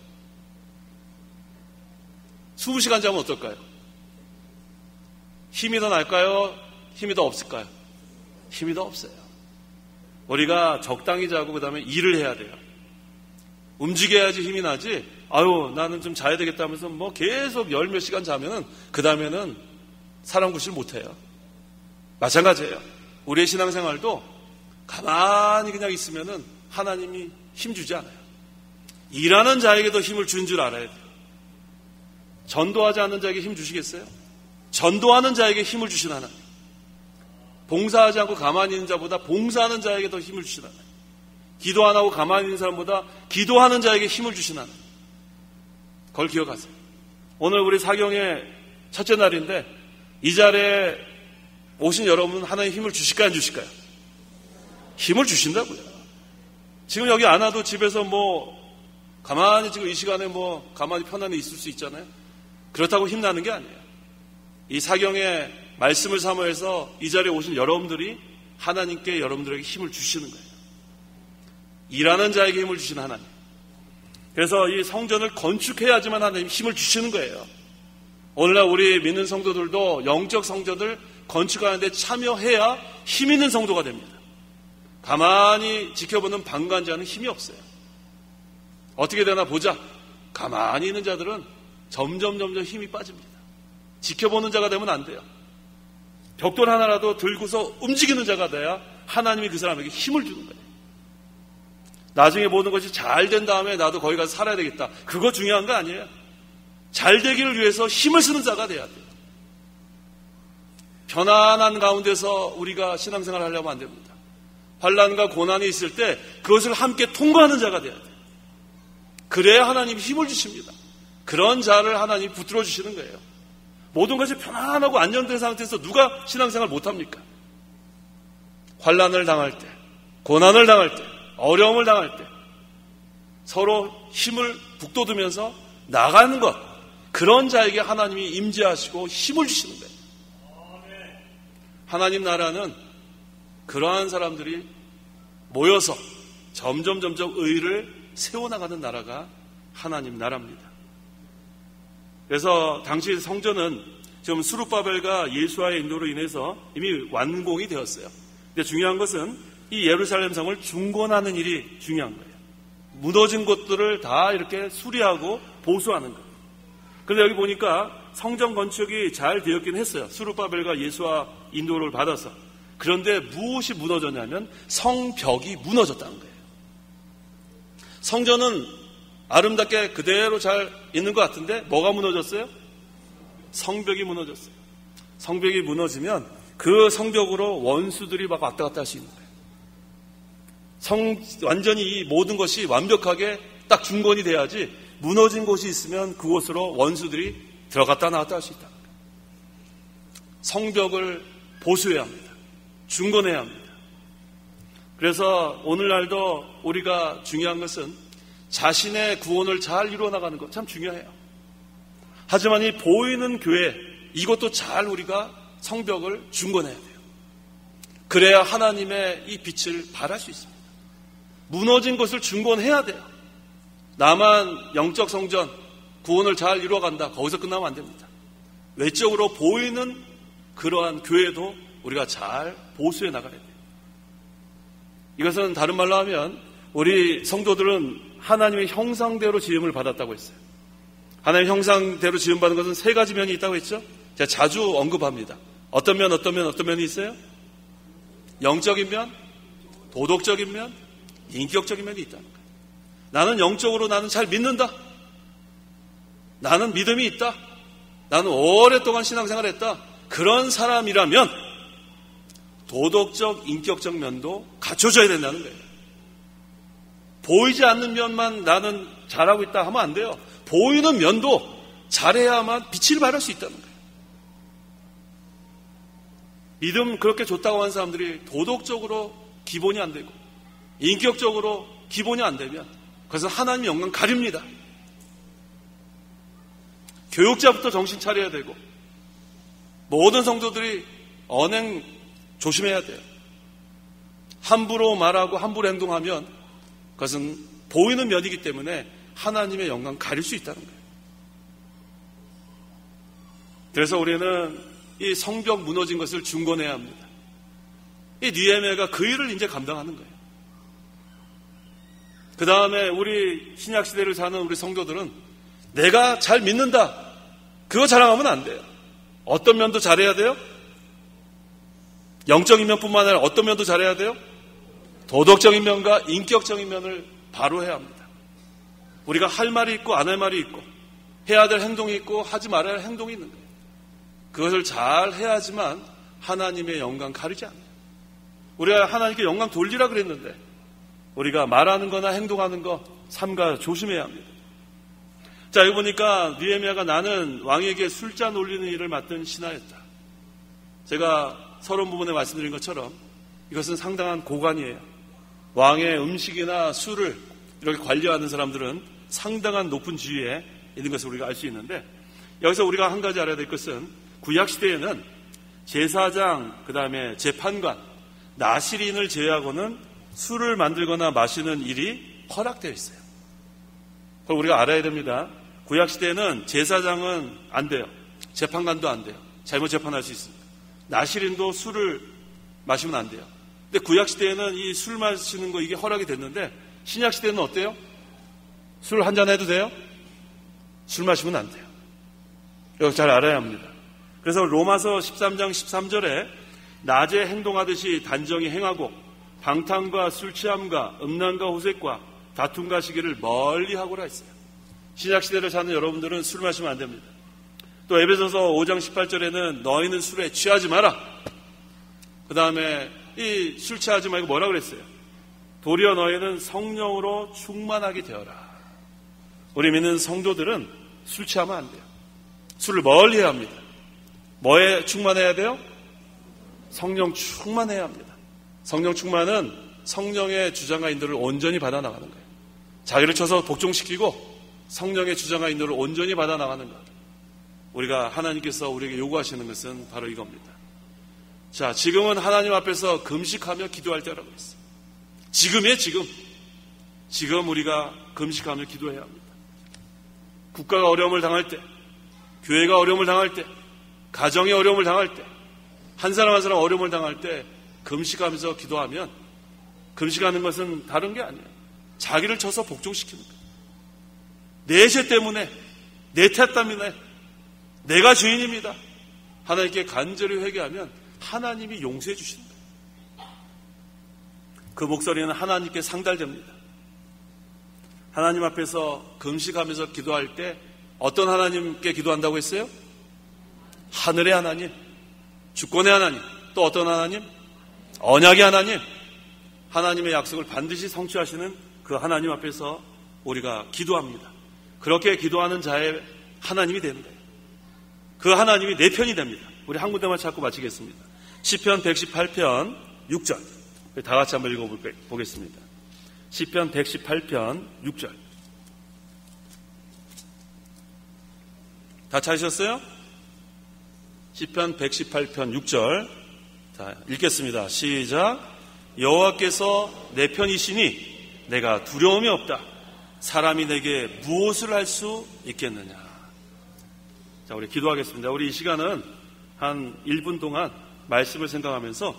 20시간 자면 어떨까요? 힘이 더 날까요? 힘이 더 없을까요? 힘이 더 없어요. 우리가 적당히 자고 그 다음에 일을 해야 돼요. 움직여야지 힘이 나지. 아유, 나는 좀 자야 되겠다 하면서 뭐 계속 10몇 시간 자면은 그 다음에는 사람 구실 못해요. 마찬가지예요. 우리의 신앙생활도 가만히 그냥 있으면은 하나님이 힘주지 않아요. 일하는 자에게도 힘을 준 줄 알아야 돼요. 전도하지 않는 자에게 힘 주시겠어요? 전도하는 자에게 힘을 주신 하나님. 봉사하지 않고 가만히 있는 자보다 봉사하는 자에게 더 힘을 주신 하나님. 기도 안 하고 가만히 있는 사람보다 기도하는 자에게 힘을 주신 하나님. 그걸 기억하세요. 오늘 우리 사경의 첫째 날인데 이 자리에 오신 여러분 하나님 힘을 주실까요? 안 주실까요? 힘을 주신다고요. 지금 여기 안 와도 집에서 뭐 가만히 지금 이 시간에 뭐 가만히 편안히 있을 수 있잖아요. 그렇다고 힘나는 게 아니에요. 이 사경의 말씀을 사모해서 이 자리에 오신 여러분들이 하나님께 여러분들에게 힘을 주시는 거예요. 일하는 자에게 힘을 주시는 하나님. 그래서 이 성전을 건축해야지만 하나님 힘을 주시는 거예요. 오늘날 우리 믿는 성도들도 영적 성전을 건축하는데 참여해야 힘 있는 성도가 됩니다. 가만히 지켜보는 방관자는 힘이 없어요. 어떻게 되나 보자. 가만히 있는 자들은 점점 힘이 빠집니다. 지켜보는 자가 되면 안 돼요. 벽돌 하나라도 들고서 움직이는 자가 돼야 하나님이 그 사람에게 힘을 주는 거예요. 나중에 모든 것이 잘 된 다음에 나도 거기 가서 살아야 되겠다. 그거 중요한 거 아니에요. 잘 되기를 위해서 힘을 쓰는 자가 돼야 돼요. 편안한 가운데서 우리가 신앙생활을 하려면 안 됩니다. 환난과 고난이 있을 때 그것을 함께 통과하는 자가 돼야 돼요. 그래야 하나님이 힘을 주십니다. 그런 자를 하나님이 붙들어 주시는 거예요. 모든 것이 편안하고 안정된 상태에서 누가 신앙생활 못합니까? 환난을 당할 때, 고난을 당할 때, 어려움을 당할 때 서로 힘을 북돋으면서 나가는 것, 그런 자에게 하나님이 임재하시고 힘을 주시는 거예요. 하나님 나라는 그러한 사람들이 모여서 점점 의를 세워나가는 나라가 하나님 나라입니다. 그래서 당시 성전은 지금 수룹바벨과 예수아의 인도로 인해서 이미 완공이 되었어요. 근데 중요한 것은 이 예루살렘 성을 중건하는 일이 중요한 거예요. 무너진 것들을 다 이렇게 수리하고 보수하는 거예요. 그런데 여기 보니까 성전 건축이 잘 되었긴 했어요. 수룹바벨과 예수아 인도를 받아서. 그런데 무엇이 무너졌냐면 성벽이 무너졌다는 거예요. 성전은 아름답게 그대로 잘 있는 것 같은데 뭐가 무너졌어요? 성벽이 무너졌어요. 성벽이 무너지면 그 성벽으로 원수들이 막 왔다 갔다 할 수 있는 거예요. 완전히 이 모든 것이 완벽하게 딱 중건이 돼야지 무너진 곳이 있으면 그곳으로 원수들이 들어갔다 나왔다 할 수 있다. 성벽을 보수해야 합니다. 중건해야 합니다. 그래서 오늘날도 우리가 중요한 것은 자신의 구원을 잘 이루어나가는 것 참 중요해요. 하지만 이 보이는 교회, 이것도 잘 우리가 성벽을 중건해야 돼요. 그래야 하나님의 이 빛을 발할 수 있습니다. 무너진 것을 중건해야 돼요. 나만 영적 성전, 구원을 잘 이루어간다. 거기서 끝나면 안 됩니다. 외적으로 보이는 그러한 교회도 우리가 잘 보수해 나가야 돼요. 이것은 다른 말로 하면 우리 성도들은 하나님의 형상대로 지음을 받았다고 했어요. 하나님의 형상대로 지음받은 것은 3가지 면이 있다고 했죠. 제가 자주 언급합니다. 어떤 면이 있어요? 영적인 면, 도덕적인 면, 인격적인 면이 있다는 거예요. 나는 영적으로 나는 잘 믿는다. 나는 믿음이 있다. 나는 오랫동안 신앙생활을 했다. 그런 사람이라면 도덕적, 인격적 면도 갖춰져야 된다는 거예요. 보이지 않는 면만 나는 잘하고 있다 하면 안 돼요. 보이는 면도 잘해야만 빛을 발할 수 있다는 거예요. 믿음 그렇게 좋다고 하는 사람들이 도덕적으로 기본이 안 되고 인격적으로 기본이 안 되면 그것은 하나님의 영광 가립니다. 교육자부터 정신 차려야 되고 모든 성도들이 언행 조심해야 돼요. 함부로 말하고 함부로 행동하면 그것은 보이는 면이기 때문에 하나님의 영광 가릴 수 있다는 거예요. 그래서 우리는 이 성벽 무너진 것을 중건해야 합니다. 이 느헤미야가 그 일을 이제 감당하는 거예요. 그 다음에 우리 신약시대를 사는 우리 성도들은 내가 잘 믿는다. 그거 자랑하면 안 돼요. 어떤 면도 잘해야 돼요? 영적인 면뿐만 아니라 어떤 면도 잘해야 돼요? 도덕적인 면과 인격적인 면을 바로 해야 합니다. 우리가 할 말이 있고 안 할 말이 있고 해야 될 행동이 있고 하지 말아야 할 행동이 있는 거예요. 그것을 잘 해야지만 하나님의 영광 가리지 않아요. 우리가 하나님께 영광 돌리라 그랬는데 우리가 말하는 거나 행동하는 거 삼가 조심해야 합니다. 자, 여기 보니까 느헤미야가 나는 왕에게 술잔 올리는 일을 맡은 신하였다. 제가 서론 부분에 말씀드린 것처럼 이것은 상당한 고관이에요. 왕의 음식이나 술을 이렇게 관리하는 사람들은 상당한 높은 지위에 있는 것을 우리가 알 수 있는데 여기서 우리가 한 가지 알아야 될 것은 구약시대에는 제사장, 그 다음에 재판관, 나시린을 제외하고는 술을 만들거나 마시는 일이 허락되어 있어요. 그걸 우리가 알아야 됩니다. 구약시대에는 제사장은 안 돼요. 재판관도 안 돼요. 잘못 재판할 수 있습니다. 나시린도 술을 마시면 안 돼요. 근데 구약시대에는 이 술 마시는 거 이게 허락이 됐는데 신약시대는 어때요? 술 한잔 해도 돼요? 술 마시면 안 돼요. 이거 잘 알아야 합니다. 그래서 로마서 13장 13절에 낮에 행동하듯이 단정히 행하고 방탕과 술취함과 음란과 호색과 다툼과 시기를 멀리 하고라 했어요. 신약시대를 사는 여러분들은 술 마시면 안 됩니다. 또 에베소서 5장 18절에는 너희는 술에 취하지 마라. 그 다음에 이 술 취하지 말고 뭐라 그랬어요? 도리어 너희는 성령으로 충만하게 되어라. 우리 믿는 성도들은 술 취하면 안 돼요. 술을 멀리 해야 합니다. 뭐에 충만해야 돼요? 성령 충만해야 합니다. 성령 충만은 성령의 주장과 인도를 온전히 받아 나가는 거예요. 자기를 쳐서 복종시키고 성령의 주장과 인도를 온전히 받아 나가는 것. 우리가 하나님께서 우리에게 요구하시는 것은 바로 이겁니다. 자, 지금은 하나님 앞에서 금식하며 기도할 때라고 했어요. 지금이에요, 지금. 지금 우리가 금식하며 기도해야 합니다. 국가가 어려움을 당할 때, 교회가 어려움을 당할 때, 가정이 어려움을 당할 때, 한 사람 한 사람 어려움을 당할 때 금식하면서 기도하면 금식하는 것은 다른 게 아니에요. 자기를 쳐서 복종시키는 거예요. 내 죄 때문에, 내 탓 때문에 내가 죄인입니다. 하나님께 간절히 회개하면 하나님이 용서해 주시는 거예요. 그 목소리는 하나님께 상달됩니다. 하나님 앞에서 금식하면서 기도할 때 어떤 하나님께 기도한다고 했어요? 하늘의 하나님, 주권의 하나님, 또 어떤 하나님? 언약의 하나님. 하나님의 약속을 반드시 성취하시는 그 하나님 앞에서 우리가 기도합니다. 그렇게 기도하는 자의 하나님이 되는 거예요. 그 하나님이 내 편이 됩니다. 우리 한 군데만 찾고 마치겠습니다. 시편 118편 6절. 다 같이 한번 읽어보겠습니다. 시편 118편 6절. 다 찾으셨어요? 시편 118편 6절. 자, 읽겠습니다. 시작. 여호와께서 내 편이시니 내가 두려움이 없다. 사람이 내게 무엇을 할 수 있겠느냐. 자, 우리 기도하겠습니다. 우리 이 시간은 한 1분 동안 말씀을 생각하면서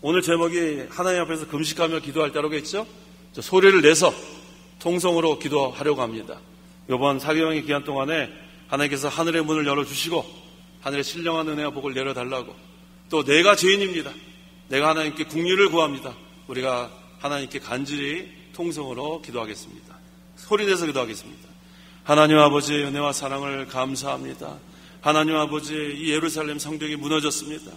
오늘 제목이 하나님 앞에서 금식하며 기도할 때라고 했죠? 소리를 내서 통성으로 기도하려고 합니다. 이번 사경의 기간 동안에 하나님께서 하늘의 문을 열어주시고 하늘의 신령한 은혜와 복을 내려달라고, 또 내가 죄인입니다. 내가 하나님께 긍휼을 구합니다. 우리가 하나님께 간절히 통성으로 기도하겠습니다. 소리 내서 기도하겠습니다. 하나님 아버지의 은혜와 사랑을 감사합니다. 하나님 아버지, 이 예루살렘 성벽이 무너졌습니다.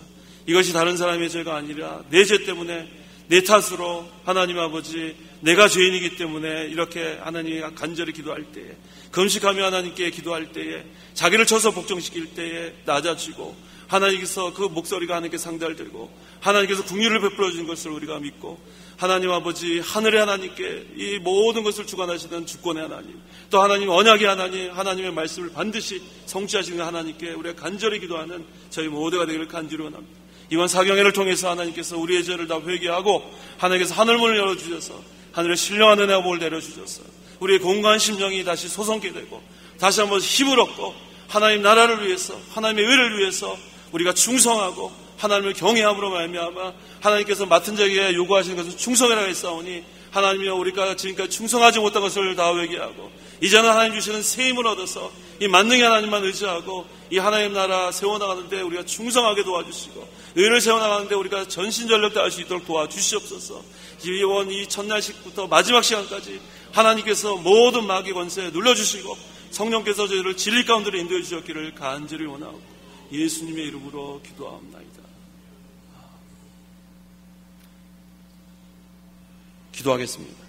이것이 다른 사람의 죄가 아니라 내 죄 때문에, 내 탓으로 하나님 아버지, 내가 죄인이기 때문에 이렇게 하나님이 간절히 기도할 때에, 금식하며 하나님께 기도할 때에, 자기를 쳐서 복종시킬 때에 낮아지고 하나님께서 그 목소리가 하나님께 상달되고 하나님께서 긍휼을 베풀어 주신 것을 우리가 믿고, 하나님 아버지, 하늘의 하나님께 이 모든 것을 주관하시는 주권의 하나님, 또 하나님 언약의 하나님, 하나님의 말씀을 반드시 성취하시는 하나님께 우리가 간절히 기도하는 저희 모두가 되기를 간절히 원합니다. 이번 사경회를 통해서 하나님께서 우리의 죄를 다 회개하고 하나님께서 하늘문을 열어주셔서 하늘의 신령한 은혜와 복을 내려주셔서 우리의 공고한 심령이 다시 소성케 되고 다시 한번 힘을 얻고 하나님 나라를 위해서, 하나님의 의를 위해서 우리가 충성하고 하나님을 경외함으로 말미암아 하나님께서 맡은 자에게 요구하시는 것은 충성이라 했사오니, 하나님이여, 우리가 지금까지 충성하지 못한 것을 다 회개하고 이제는 하나님 주시는 새 힘을 얻어서 이 만능의 하나님만 의지하고 이 하나님 나라 세워나가는데 우리가 충성하게 도와주시고, 의를 세워나가는데 우리가 전신전력 다할 수 있도록 도와주시옵소서. 이번 이 첫날씩부터 마지막 시간까지 하나님께서 모든 마귀 권세 눌러주시고 성령께서 저희를 진리 가운데로 인도해 주셨기를 간절히 원하고 예수님의 이름으로 기도합니다. 기도하겠습니다.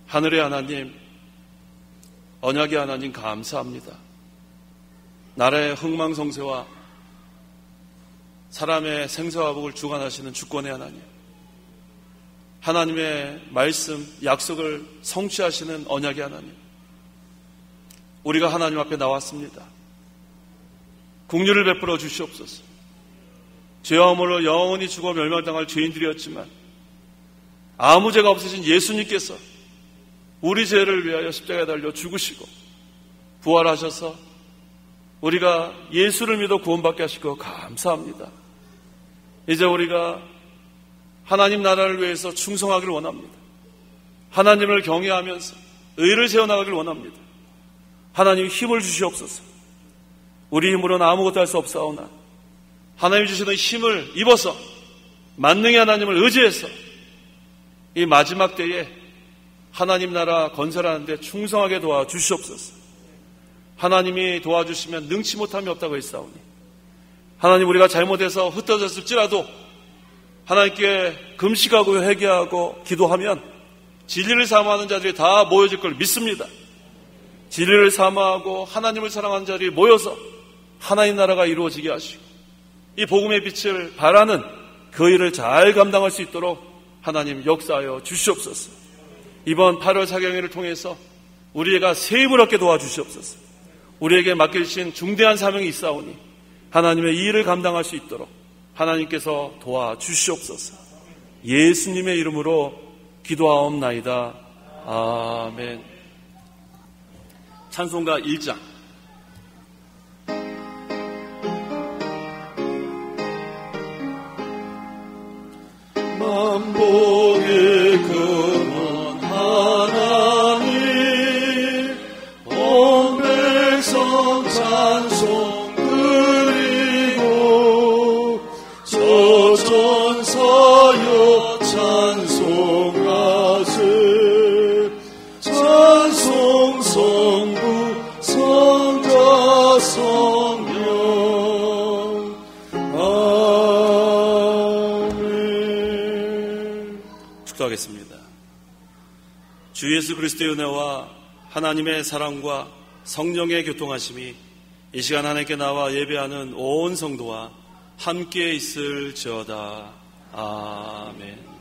하늘의 하나님, 언약의 하나님, 감사합니다. 나라의 흥망성쇠와 사람의 생사와 복을 주관하시는 주권의 하나님, 하나님의 말씀, 약속을 성취하시는 언약의 하나님, 우리가 하나님 앞에 나왔습니다. 긍휼을 베풀어 주시옵소서. 죄와 허물로 영원히 죽어 멸망당할 죄인들이었지만 아무 죄가 없으신 예수님께서 우리 죄를 위하여 십자가에 달려 죽으시고 부활하셔서 우리가 예수를 믿어 구원받게 하시고 감사합니다. 이제 우리가 하나님 나라를 위해서 충성하기를 원합니다. 하나님을 경외하면서 의를 세워나가기를 원합니다. 하나님 힘을 주시옵소서. 우리 힘으로는 아무것도 할 수 없사오나 하나님이 주시는 힘을 입어서 만능의 하나님을 의지해서 이 마지막 때에 하나님 나라 건설하는데 충성하게 도와주시옵소서. 하나님이 도와주시면 능치 못함이 없다고 했사오니, 하나님, 우리가 잘못해서 흩어졌을지라도 하나님께 금식하고 회개하고 기도하면 진리를 사모하는 자들이 다 모여질 걸 믿습니다. 진리를 사모하고 하나님을 사랑하는 자들이 모여서 하나님 나라가 이루어지게 하시고 이 복음의 빛을 바라는 그 일을 잘 감당할 수 있도록 하나님 역사하여 주시옵소서. 이번 8월 사경회를 통해서 우리가 새 힘을 얻게 도와주시옵소서. 우리에게 맡겨주신 중대한 사명이 있사오니 하나님의 이 일을 감당할 수 있도록 하나님께서 도와주시옵소서. 예수님의 이름으로 기도하옵나이다. 아멘. 찬송가 1장. 만복의 근원 하나님, 온 백성 찬송 드리고 저천사여 찬송하세. 찬송 성부 성자 성령. 축도하겠습니다. 주 예수 그리스도의 은혜와 하나님의 사랑과 성령의 교통하심이 이 시간 하나님께 나와 예배하는 온 성도와 함께 있을지어다. 아멘.